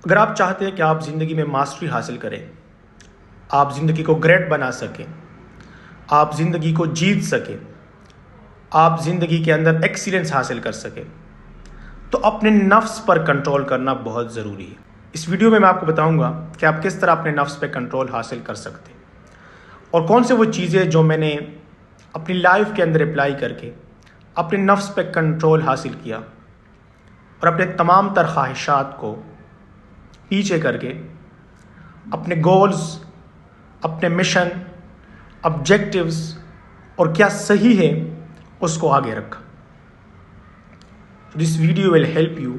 अगर आप चाहते हैं कि आप ज़िंदगी में मास्टरी हासिल करें, आप ज़िंदगी को ग्रेट बना सकें, आप ज़िंदगी को जीत सकें, आप ज़िंदगी के अंदर एक्सीलेंस हासिल कर सकें, तो अपने नफ्स पर कंट्रोल करना बहुत ज़रूरी है। इस वीडियो में मैं आपको बताऊंगा कि आप किस तरह अपने नफ्स पर कंट्रोल हासिल कर सकते हैं और कौन से वो चीज़ें जो मैंने अपनी लाइफ के अंदर अप्लाई करके अपने नफ्स पर कंट्रोल हासिल किया और अपने तमाम तर ख्वाहिशात को पीछे करके अपने गोल्स, अपने मिशन, ऑब्जेक्टिव्स और क्या सही है उसको आगे रखा। This video will help you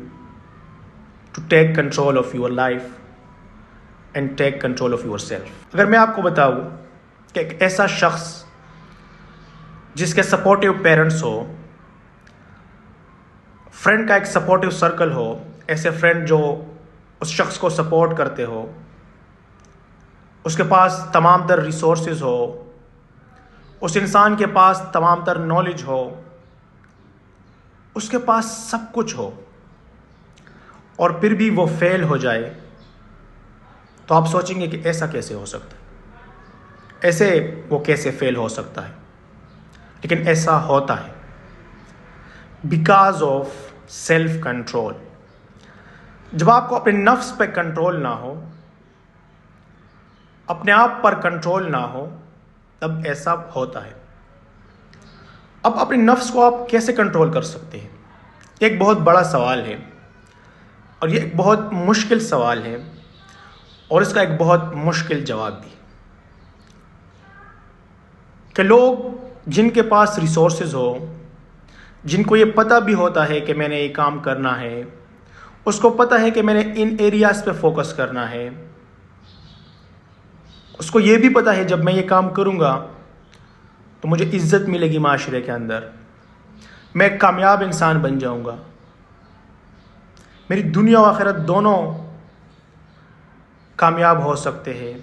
to take control of your life and take control of your self. अगर मैं आपको बताऊं कि एक ऐसा शख्स जिसके सपोर्टिव पेरेंट्स हो, फ्रेंड का एक सपोर्टिव सर्कल हो, ऐसे फ्रेंड जो उस शख्स को सपोर्ट करते हो, उसके पास तमाम तर रिसोर्सेज हो, उस इंसान के पास तमाम तर नॉलेज हो, उसके पास सब कुछ हो और फिर भी वो फेल हो जाए, तो आप सोचेंगे कि ऐसा कैसे हो सकता है, ऐसे वो कैसे फेल हो सकता है। लेकिन ऐसा होता है बिकॉज ऑफ सेल्फ कंट्रोल। जब आपको अपने नफ्स पे कंट्रोल ना हो, अपने आप पर कंट्रोल ना हो, तब ऐसा होता है। अब अपने नफ्स को आप कैसे कंट्रोल कर सकते हैं? एक बहुत बड़ा सवाल है और ये एक बहुत मुश्किल सवाल है और इसका एक बहुत मुश्किल जवाब भी। कि लोग जिनके पास रिसोर्सेज हो, जिनको ये पता भी होता है कि मैंने ये काम करना है, उसको पता है कि मैंने इन एरियाज़ पे फोकस करना है, उसको ये भी पता है जब मैं ये काम करूँगा तो मुझे इज्जत मिलेगी माशरे के अंदर, मैं एक कामयाब इंसान बन जाऊँगा, मेरी दुनिया और आखिरत दोनों कामयाब हो सकते हैं,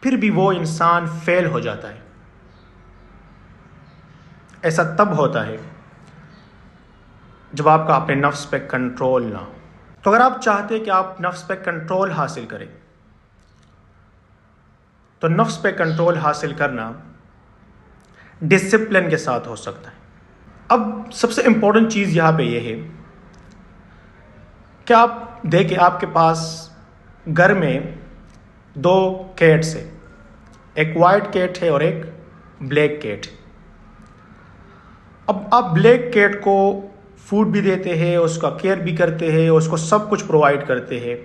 फिर भी वो इंसान फेल हो जाता है। ऐसा तब होता है जब आपका अपने नफ्स पे कंट्रोल ना हो। तो अगर आप चाहते हैं कि आप नफ्स पे कंट्रोल हासिल करें, तो नफ्स पे कंट्रोल हासिल करना डिसिप्लिन के साथ हो सकता है। अब सबसे इंपॉर्टेंट चीज़ यहाँ पे ये है कि आप देखें, आपके पास घर में दो कैट्स है, एक वाइट कैट है और एक ब्लैक कैट है। अब आप ब्लैक कैट को फूड भी देते हैं, उसका केयर भी करते हैं, उसको सब कुछ प्रोवाइड करते हैं,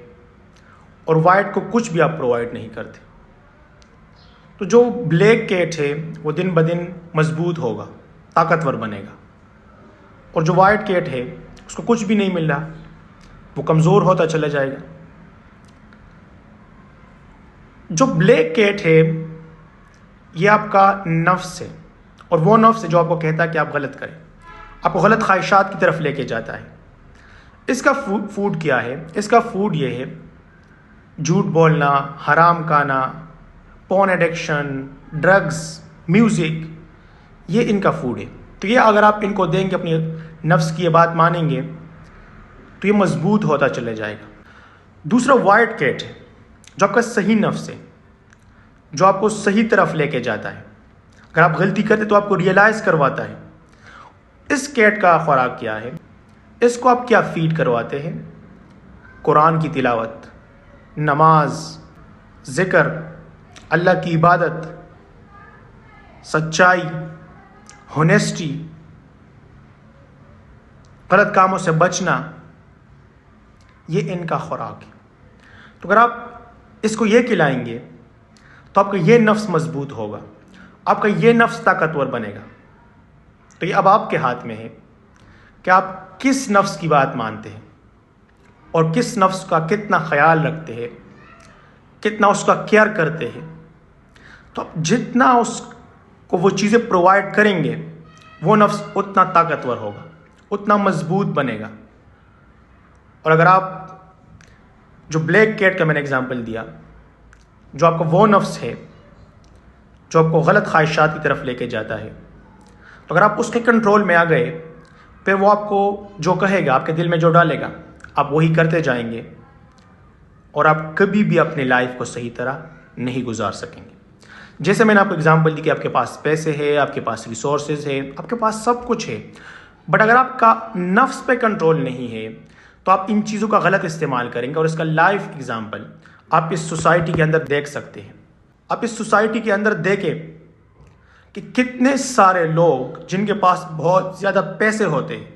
और वाइट को कुछ भी आप प्रोवाइड नहीं करते। तो जो ब्लैक कैट है वो दिन ब दिन मजबूत होगा, ताकतवर बनेगा, और जो वाइट कैट है उसको कुछ भी नहीं मिल रहा, वो कमज़ोर होता चला जाएगा। जो ब्लैक कैट है ये आपका नफ्स है, और वो नफ्स है जो आपको कहता है कि आप गलत करें, आपको गलत ख्वाहिशात की तरफ लेके जाता है। इसका फूड क्या है? इसका फूड ये है झूठ बोलना, हराम खाना, पॉर्न एडिक्शन, ड्रग्स, म्यूज़िक, ये इनका फूड है। तो ये अगर आप इनको देंगे, अपनी नफ्स की ये बात मानेंगे, तो ये मजबूत होता चले जाएगा। दूसरा वाइट कैट है जो आपका सही नफ्स है, जो आपको सही तरफ लेके जाता है। अगर आप गलती करते तो आपको रियलाइज़ करवाता है। इस कैट का खुराक क्या है? इसको आप क्या फीड करवाते हैं? कुरान की तिलावत, नमाज, ज़िक्र, अल्लाह की इबादत, सच्चाई, होनेस्टी, गलत कामों से बचना, ये इनका खुराक है। तो अगर आप इसको ये खिलाएंगे तो आपका ये नफ्स मजबूत होगा, आपका ये नफ्स ताकतवर बनेगा। तो ये अब आपके हाथ में है कि आप किस नफ्स की बात मानते हैं और किस नफ्स का कितना ख्याल रखते हैं, कितना उसका केयर करते हैं। तो आप जितना उसको वो चीज़ें प्रोवाइड करेंगे, वो नफ्स उतना ताकतवर होगा, उतना मजबूत बनेगा। और अगर आप जो ब्लैक कैट का मैंने एग्जांपल दिया, जो आपका वो नफ्स है जो आपको गलत ख्वाहिशात की तरफ लेके जाता है, तो अगर आप उसके कंट्रोल में आ गए, फिर वो आपको जो कहेगा, आपके दिल में जो डालेगा, आप वही करते जाएंगे, और आप कभी भी अपनी लाइफ को सही तरह नहीं गुजार सकेंगे। जैसे मैंने आपको एग्जांपल दी कि आपके पास पैसे है, आपके पास रिसोर्सेज है, आपके पास सब कुछ है, बट अगर आपका नफ्स पे कंट्रोल नहीं है तो आप इन चीज़ों का गलत इस्तेमाल करेंगे। और इसका लाइव एग्जांपल आप इस सोसाइटी के अंदर देख सकते हैं। आप इस सोसाइटी के अंदर देखें कि कितने सारे लोग जिनके पास बहुत ज़्यादा पैसे होते हैं,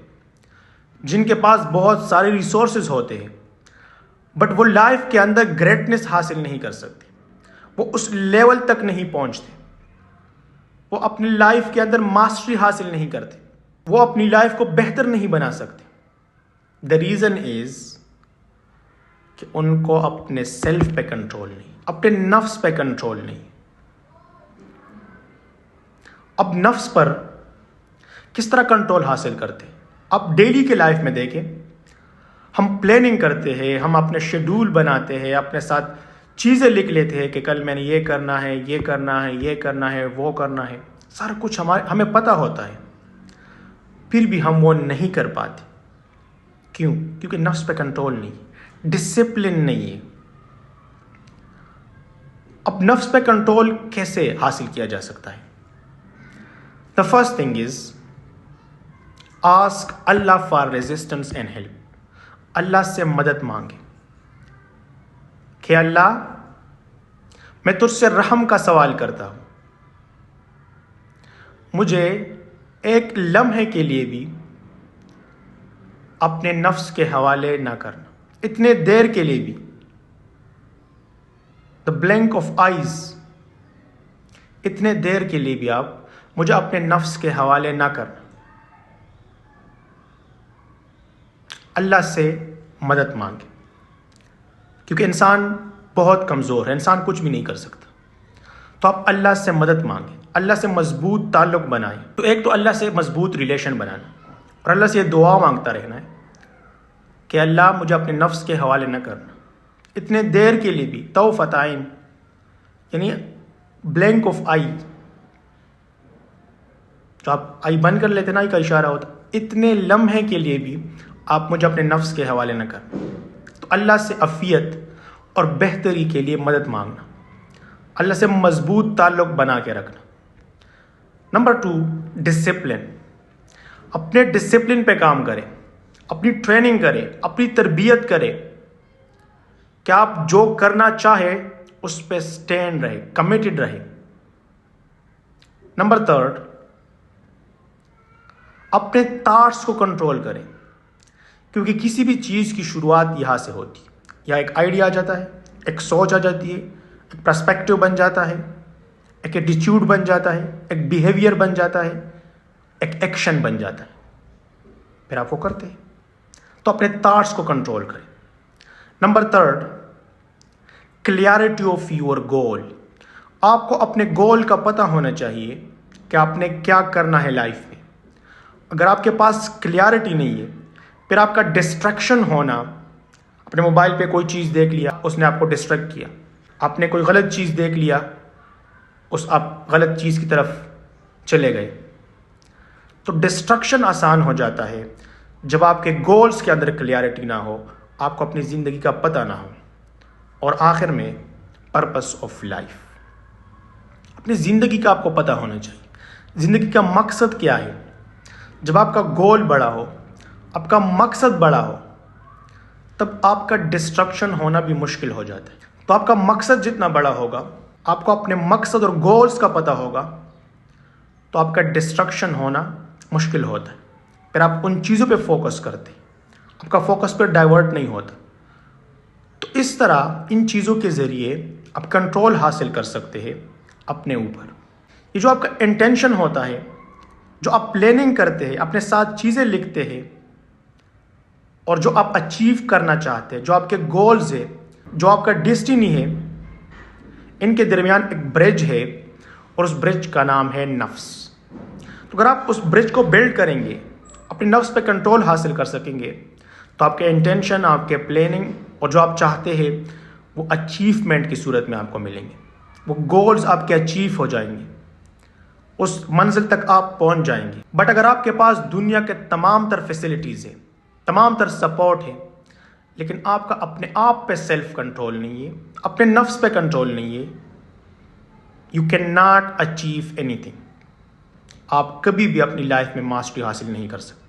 जिनके पास बहुत सारे रिसोर्सेज होते हैं, बट वो लाइफ के अंदर ग्रेटनेस हासिल नहीं कर सकते, वो उस लेवल तक नहीं पहुंचते, वो अपनी लाइफ के अंदर मास्टरी हासिल नहीं करते, वो अपनी लाइफ को बेहतर नहीं बना सकते। द रीज़न इज कि उनको अपने सेल्फ पे कंट्रोल नहीं, अपने नफ्स पे कंट्रोल नहीं। अब नफ्स पर किस तरह कंट्रोल हासिल करते हैं? अब डेली के लाइफ में देखें, हम प्लानिंग करते हैं, हम अपने शेड्यूल बनाते हैं, अपने साथ चीज़ें लिख लेते हैं कि कल मैंने ये करना है, ये करना है, ये करना है, वो करना है, सारा कुछ हमें पता होता है, फिर भी हम वो नहीं कर पाते। क्यों? क्योंकि नफ्स पे कंट्रोल नहीं, डिसिप्लिन नहीं है। अब नफ्स पे कंट्रोल कैसे हासिल किया जा सकता है? The first thing is ask Allah for resistance and help. Allah से मदद मांगे कि अल्लाह, मैं तुझसे रहम का सवाल करता हूं, मुझे एक लम्हे के लिए भी अपने नफ्स के हवाले ना करना, इतने देर के लिए भी, द ब्लैंक ऑफ आइज, इतने देर के लिए भी आप मुझे अपने नफ्स के हवाले ना करना। अल्लाह से मदद मांगे, क्योंकि इंसान बहुत कमज़ोर है, इंसान कुछ भी नहीं कर सकता। तो आप अल्लाह से मदद मांगे, अल्लाह से मजबूत ताल्लुक़ बनाएं। तो एक तो अल्लाह से मजबूत रिलेशन बनाना, और अल्लाह से ये दुआ मांगता रहना है कि अल्लाह मुझे अपने नफ्स के हवाले न करना, इतने देर के लिए भी। तौफताइन यानी ब्लैंक ऑफ आई, तो आप आई बंद कर लेते ना, आई का इशारा होता, इतने लम्हे के लिए भी आप मुझे अपने नफ्स के हवाले न कर। तो अल्लाह से अफ़ियत और बेहतरी के लिए मदद मांगना, अल्लाह से मजबूत ताल्लुक़ बना के रखना। Number 2, discipline. अपने डिसिप्लिन पे काम करें, अपनी ट्रेनिंग करें, अपनी तरबियत करें कि आप जो करना चाहे उस पर स्टैंड रहे, कमिटेड रहे। नंबर 3, अपने थॉट्स को कंट्रोल करें, क्योंकि किसी भी चीज़ की शुरुआत यहाँ से होती है। या एक आइडिया आ जाता है, एक सोच आ जाती है, एक पर्सपेक्टिव बन जाता है, एक एटीट्यूड बन जाता है, एक बिहेवियर बन जाता है, एक एक्शन बन जाता है, फिर आप वो करते हैं। तो अपने थॉट्स को कंट्रोल करें। Number 3, clarity of your goal. आपको अपने गोल का पता होना चाहिए कि आपने क्या करना है लाइफ में। अगर आपके पास क्लियरिटी नहीं है, फिर आपका डिस्ट्रैक्शन होना, अपने मोबाइल पे कोई चीज़ देख लिया, उसने आपको डिस्ट्रैक्ट किया, आपने कोई गलत चीज़ देख लिया, आप गलत चीज़ की तरफ चले गए। तो डिस्ट्रक्शन आसान हो जाता है जब आपके गोल्स के अंदर क्लियरिटी ना हो, आपको अपनी ज़िंदगी का पता ना हो, और आखिर में पर्पस ऑफ लाइफ, अपनी ज़िंदगी का आपको पता होना चाहिए। ज़िंदगी का मकसद क्या है? जब आपका गोल बड़ा हो, आपका मकसद बड़ा हो, तब आपका डिस्ट्रक्शन होना भी मुश्किल हो जाता है। तो आपका मकसद जितना बड़ा होगा, आपको अपने मकसद और गोल्स का पता होगा, तो आपका डिस्ट्रक्शन होना मुश्किल होता है। फिर आप उन चीज़ों पे फोकस करते हैं, आपका फोकस पर डाइवर्ट नहीं होता। तो इस तरह इन चीज़ों के ज़रिए आप कंट्रोल हासिल कर सकते हैं अपने ऊपर। ये जो आपका इंटेंशन होता है, जो आप प्लानिंग करते हैं, अपने साथ चीज़ें लिखते हैं, और जो आप अचीव करना चाहते हैं, जो आपके गोल्स है, जो आपका डेस्टिनी है, इनके दरमियान एक ब्रिज है, और उस ब्रिज का नाम है नफ्स। तो अगर आप उस ब्रिज को बिल्ड करेंगे, अपने नफ्स पे कंट्रोल हासिल कर सकेंगे, तो आपके इंटेंशन, आपके प्लानिंग और जो आप चाहते हैं वो अचीवमेंट की सूरत में आपको मिलेंगे। वो गोल्स आपके अचीव हो जाएंगे, उस मंजिल तक आप पहुंच जाएंगे। बट अगर आपके पास दुनिया के तमाम तर फैसिलिटीज़ है, तमाम तर सपोर्ट है, लेकिन आपका अपने आप पे सेल्फ कंट्रोल नहीं है, अपने नफ्स पे कंट्रोल नहीं है, you can not achieve anything. आप कभी भी अपनी लाइफ में मास्टरी हासिल नहीं कर सकते।